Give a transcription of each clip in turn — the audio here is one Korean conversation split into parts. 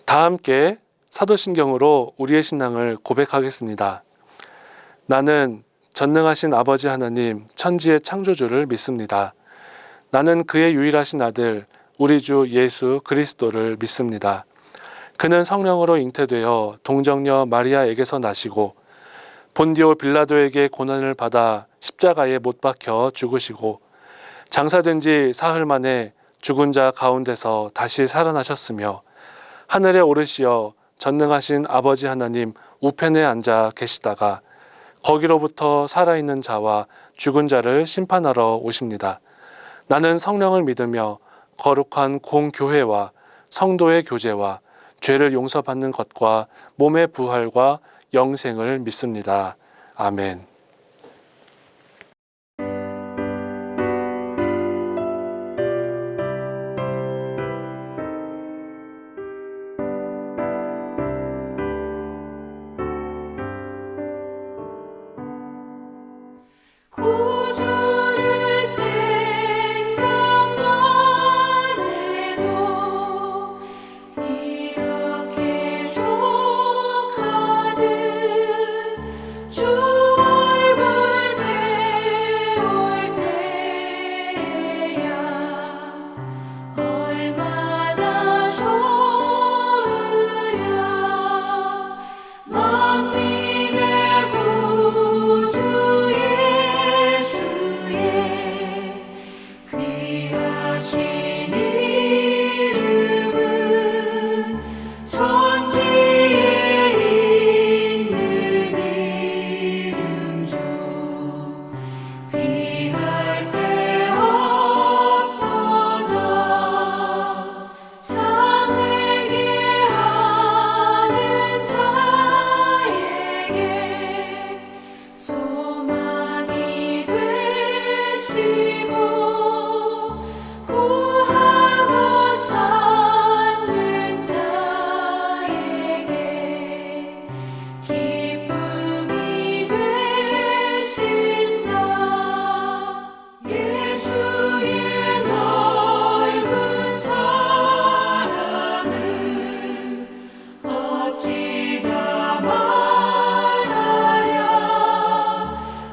다 함께 사도신경으로 우리의 신앙을 고백하겠습니다. 나는 전능하신 아버지 하나님 천지의 창조주를 믿습니다. 나는 그의 유일하신 아들 우리 주 예수 그리스도를 믿습니다. 그는 성령으로 잉태되어 동정녀 마리아에게서 나시고 본디오 빌라도에게 고난을 받아 십자가에 못 박혀 죽으시고 장사된 지 사흘 만에 죽은 자 가운데서 다시 살아나셨으며 하늘에 오르시어 전능하신 아버지 하나님 우편에 앉아 계시다가 거기로부터 살아있는 자와 죽은 자를 심판하러 오십니다. 나는 성령을 믿으며 거룩한 공교회와 성도의 교제와 죄를 용서받는 것과 몸의 부활과 영생을 믿습니다. 아멘. 구주를 생각만 해도 이렇게 족하듯 주 얼굴 배울 때야 얼마나 좋으랴. 만민의 구주 귀하신 이름은 천지에 있는 이름 중 비할 데 없도다. 참 회개하는 자에게 소망이 되시고 구하고 찾는 자에게 기쁨이 되신다. 예수의 넓은 사랑을 어찌 다 말하랴.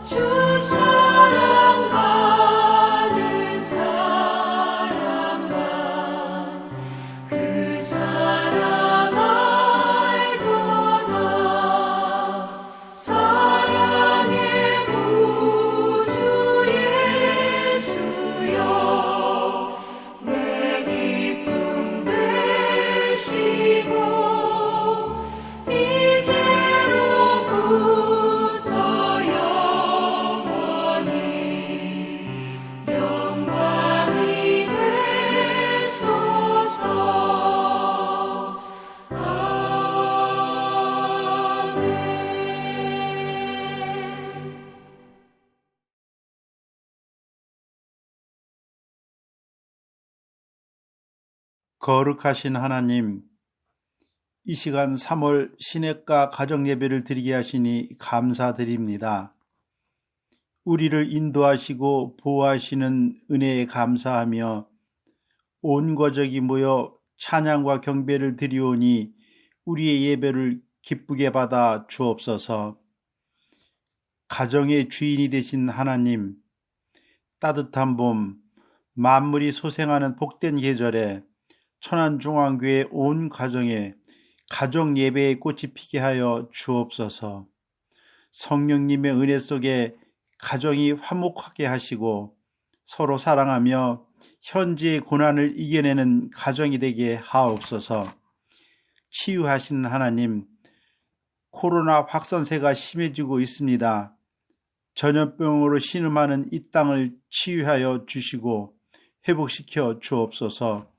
주 사랑 받은 사람만 그 사랑 알도다. 사랑의 구주 예수여 내 기쁨 되시고 이제로부터 영원히 영광이 되소서. 아멘. 거룩하신 하나님, 이 시간 3월 시냇가 가정예배를 드리게 하시니 감사드립니다. 우리를 인도하시고 보호하시는 은혜에 감사하며 온 가족이 모여 찬양과 경배를 드리오니 우리의 예배를 기쁘게 받아 주옵소서. 가정의 주인이 되신 하나님, 따뜻한 봄, 만물이 소생하는 복된 계절에 천안중앙교회 온 가정에 가정 예배의 꽃이 피게 하여 주옵소서. 성령님의 은혜 속에 가정이 화목하게 하시고 서로 사랑하며 현재의 고난을 이겨내는 가정이 되게 하옵소서. 치유하시는 하나님, 코로나 확산세가 심해지고 있습니다. 전염병으로 신음하는 이 땅을 치유하여 주시고 회복시켜 주옵소서.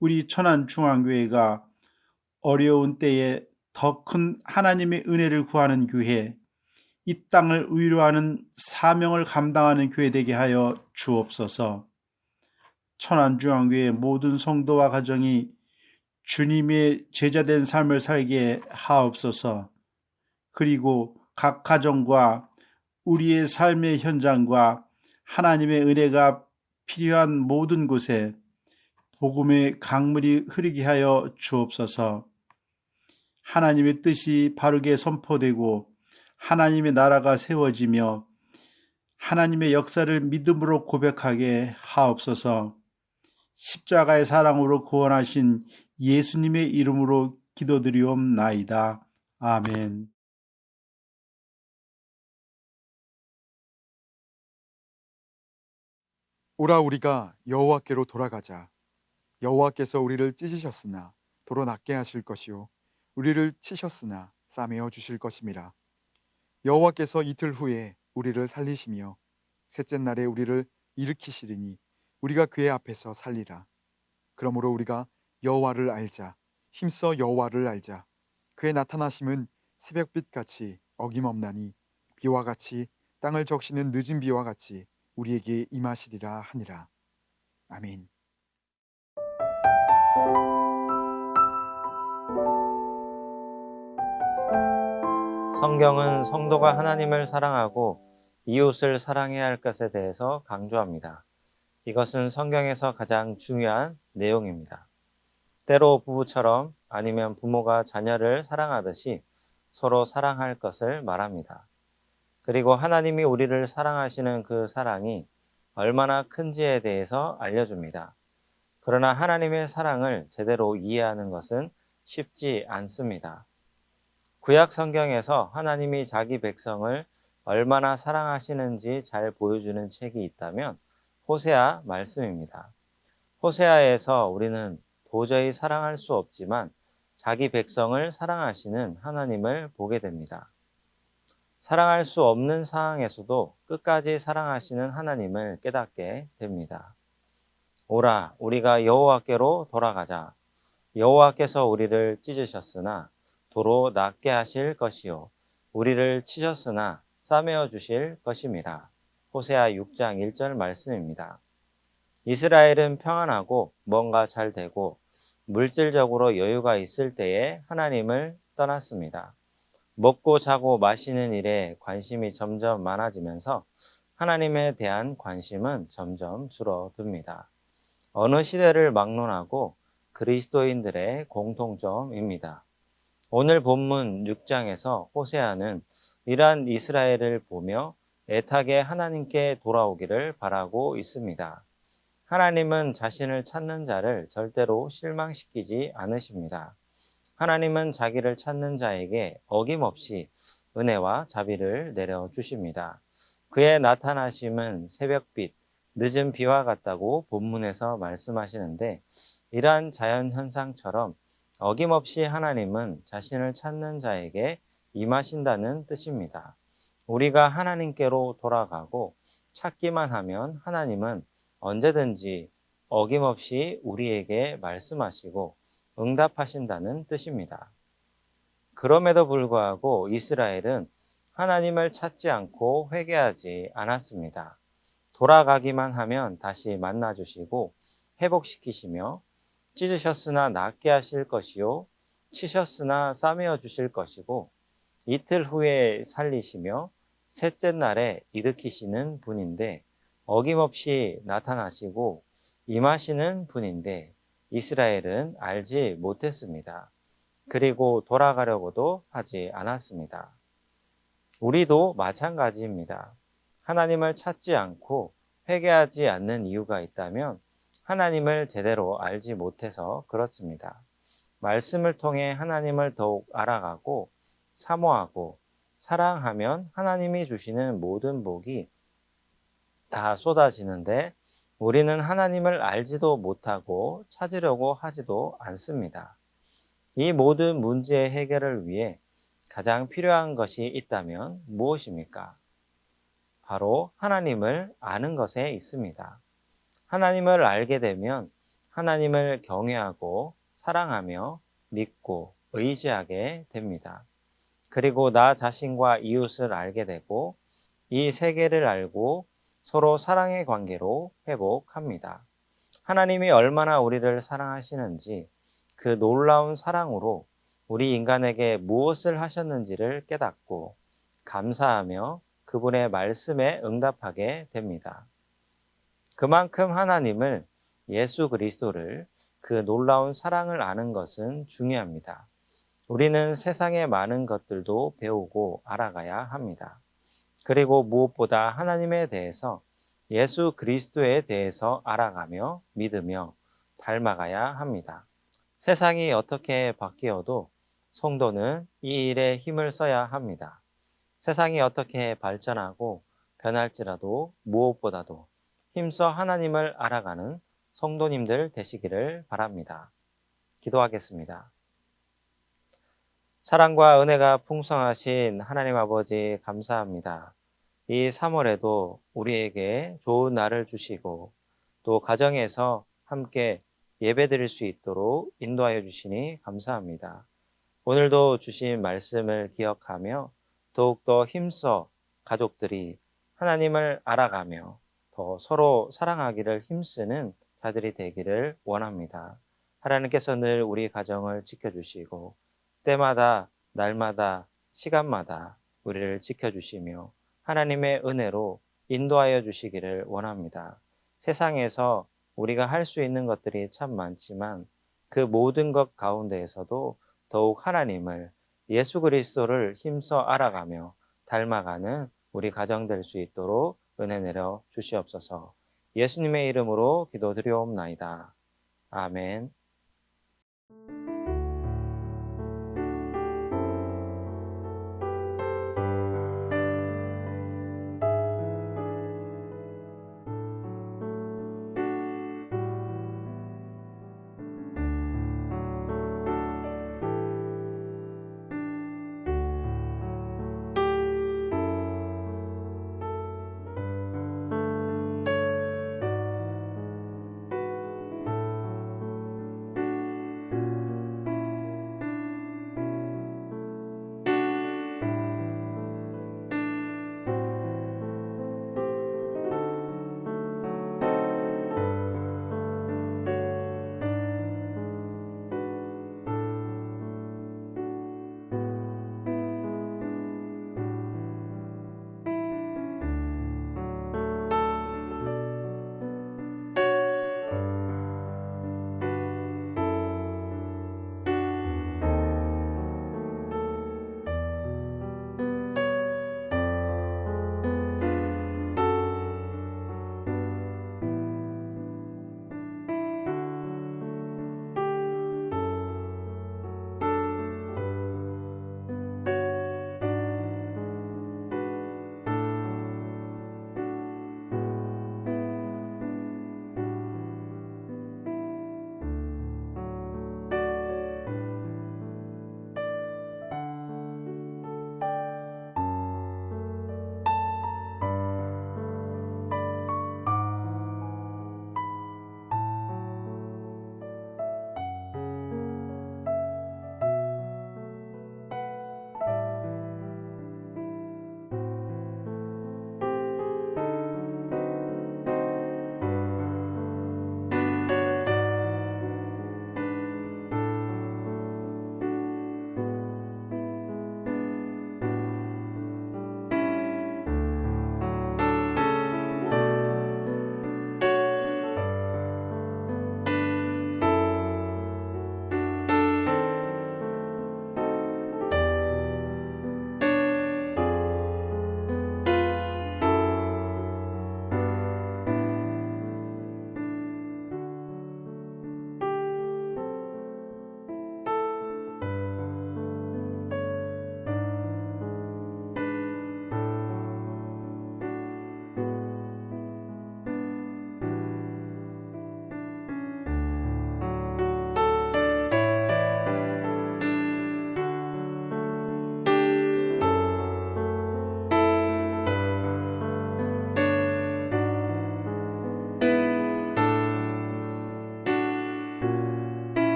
우리 천안중앙교회가 어려운 때에 더 큰 하나님의 은혜를 구하는 교회, 이 땅을 위로하는 사명을 감당하는 교회 되게 하여 주옵소서. 천안중앙교회 모든 성도와 가정이 주님의 제자된 삶을 살게 하옵소서. 그리고 각 가정과 우리의 삶의 현장과 하나님의 은혜가 필요한 모든 곳에 복음의 강물이 흐르게 하여 주옵소서. 하나님의 뜻이 바르게 선포되고 하나님의 나라가 세워지며 하나님의 역사를 믿음으로 고백하게 하옵소서. 십자가의 사랑으로 구원하신 예수님의 이름으로 기도드리옵나이다. 아멘. 오라 우리가 여호와께로 돌아가자. 여호와께서 우리를 찢으셨으나 도로 낫게 하실 것이요 우리를 치셨으나 싸매어 주실 것임이라. 여호와께서 이틀 후에 우리를 살리시며 셋째 날에 우리를 일으키시리니 우리가 그의 앞에서 살리라. 그러므로 우리가 여호와를 알자. 힘써 여호와를 알자. 그의 나타나심은 새벽빛 같이 어김없나니 비와 같이 땅을 적시는 늦은 비와 같이 우리에게 임하시리라 하니라. 아멘. 성경은 성도가 하나님을 사랑하고 이웃을 사랑해야 할 것에 대해서 강조합니다. 이것은 성경에서 가장 중요한 내용입니다. 때로 부부처럼 아니면 부모가 자녀를 사랑하듯이 서로 사랑할 것을 말합니다. 그리고 하나님이 우리를 사랑하시는 그 사랑이 얼마나 큰지에 대해서 알려줍니다. 그러나 하나님의 사랑을 제대로 이해하는 것은 쉽지 않습니다. 구약 성경에서 하나님이 자기 백성을 얼마나 사랑하시는지 잘 보여주는 책이 있다면 호세아 말씀입니다. 호세아에서 우리는 도저히 사랑할 수 없지만 자기 백성을 사랑하시는 하나님을 보게 됩니다. 사랑할 수 없는 상황에서도 끝까지 사랑하시는 하나님을 깨닫게 됩니다. 오라, 우리가 여호와께로 돌아가자. 여호와께서 우리를 찢으셨으나 도로 낫게 하실 것이요 우리를 치셨으나 싸매어 주실 것임이라. 호세아 6장 1절 말씀입니다. 이스라엘은 평안하고 뭔가 잘 되고 물질적으로 여유가 있을 때에 하나님을 떠났습니다. 먹고 자고 마시는 일에 관심이 점점 많아지면서 하나님에 대한 관심은 점점 줄어듭니다. 어느 시대를 막론하고 그리스도인들의 공통점입니다. 오늘 본문 6장에서 호세아는 이러한 이스라엘을 보며 애타게 하나님께 돌아오기를 바라고 있습니다. 하나님은 자신을 찾는 자를 절대로 실망시키지 않으십니다. 하나님은 자기를 찾는 자에게 어김없이 은혜와 자비를 내려주십니다. 그의 나타나심은 새벽빛, 늦은 비와 같다고 본문에서 말씀하시는데 이러한 자연현상처럼 어김없이 하나님은 자신을 찾는 자에게 임하신다는 뜻입니다. 우리가 하나님께로 돌아가고 찾기만 하면 하나님은 언제든지 어김없이 우리에게 말씀하시고 응답하신다는 뜻입니다. 그럼에도 불구하고 이스라엘은 하나님을 찾지 않고 회개하지 않았습니다. 돌아가기만 하면 다시 만나주시고 회복시키시며 찢으셨으나 낫게 하실 것이요 치셨으나 싸매어 주실 것이고 이틀 후에 살리시며 셋째 날에 일으키시는 분인데 어김없이 나타나시고 임하시는 분인데 이스라엘은 알지 못했습니다. 그리고 돌아가려고도 하지 않았습니다. 우리도 마찬가지입니다. 하나님을 찾지 않고 회개하지 않는 이유가 있다면 하나님을 제대로 알지 못해서 그렇습니다. 말씀을 통해 하나님을 더욱 알아가고 사모하고 사랑하면 하나님이 주시는 모든 복이 다 쏟아지는데 우리는 하나님을 알지도 못하고 찾으려고 하지도 않습니다. 이 모든 문제의 해결을 위해 가장 필요한 것이 있다면 무엇입니까? 바로 하나님을 아는 것에 있습니다. 하나님을 알게 되면 하나님을 경외하고 사랑하며 믿고 의지하게 됩니다. 그리고 나 자신과 이웃을 알게 되고 이 세계를 알고 서로 사랑의 관계로 회복합니다. 하나님이 얼마나 우리를 사랑하시는지 그 놀라운 사랑으로 우리 인간에게 무엇을 하셨는지를 깨닫고 감사하며 그분의 말씀에 응답하게 됩니다. 그만큼 하나님을, 예수 그리스도를, 그 놀라운 사랑을 아는 것은 중요합니다. 우리는 세상의 많은 것들도 배우고 알아가야 합니다. 그리고 무엇보다 하나님에 대해서, 예수 그리스도에 대해서 알아가며 믿으며 닮아가야 합니다. 세상이 어떻게 바뀌어도 성도는 이 일에 힘을 써야 합니다. 세상이 어떻게 발전하고 변할지라도 무엇보다도 힘써 하나님을 알아가는 성도님들 되시기를 바랍니다. 기도하겠습니다. 사랑과 은혜가 풍성하신 하나님 아버지 감사합니다. 이 3월에도 우리에게 좋은 날을 주시고 또 가정에서 함께 예배드릴 수 있도록 인도하여 주시니 감사합니다. 오늘도 주신 말씀을 기억하며 더욱더 힘써 가족들이 하나님을 알아가며 더 서로 사랑하기를 힘쓰는 자들이 되기를 원합니다. 하나님께서 늘 우리 가정을 지켜주시고 때마다 날마다 시간마다 우리를 지켜주시며 하나님의 은혜로 인도하여 주시기를 원합니다. 세상에서 우리가 할 수 있는 것들이 참 많지만 그 모든 것 가운데에서도 더욱 하나님을, 예수 그리스도를 힘써 알아가며 닮아가는 우리 가정 될 수 있도록 은혜 내려 주시옵소서. 예수님의 이름으로 기도드리옵나이다. 아멘.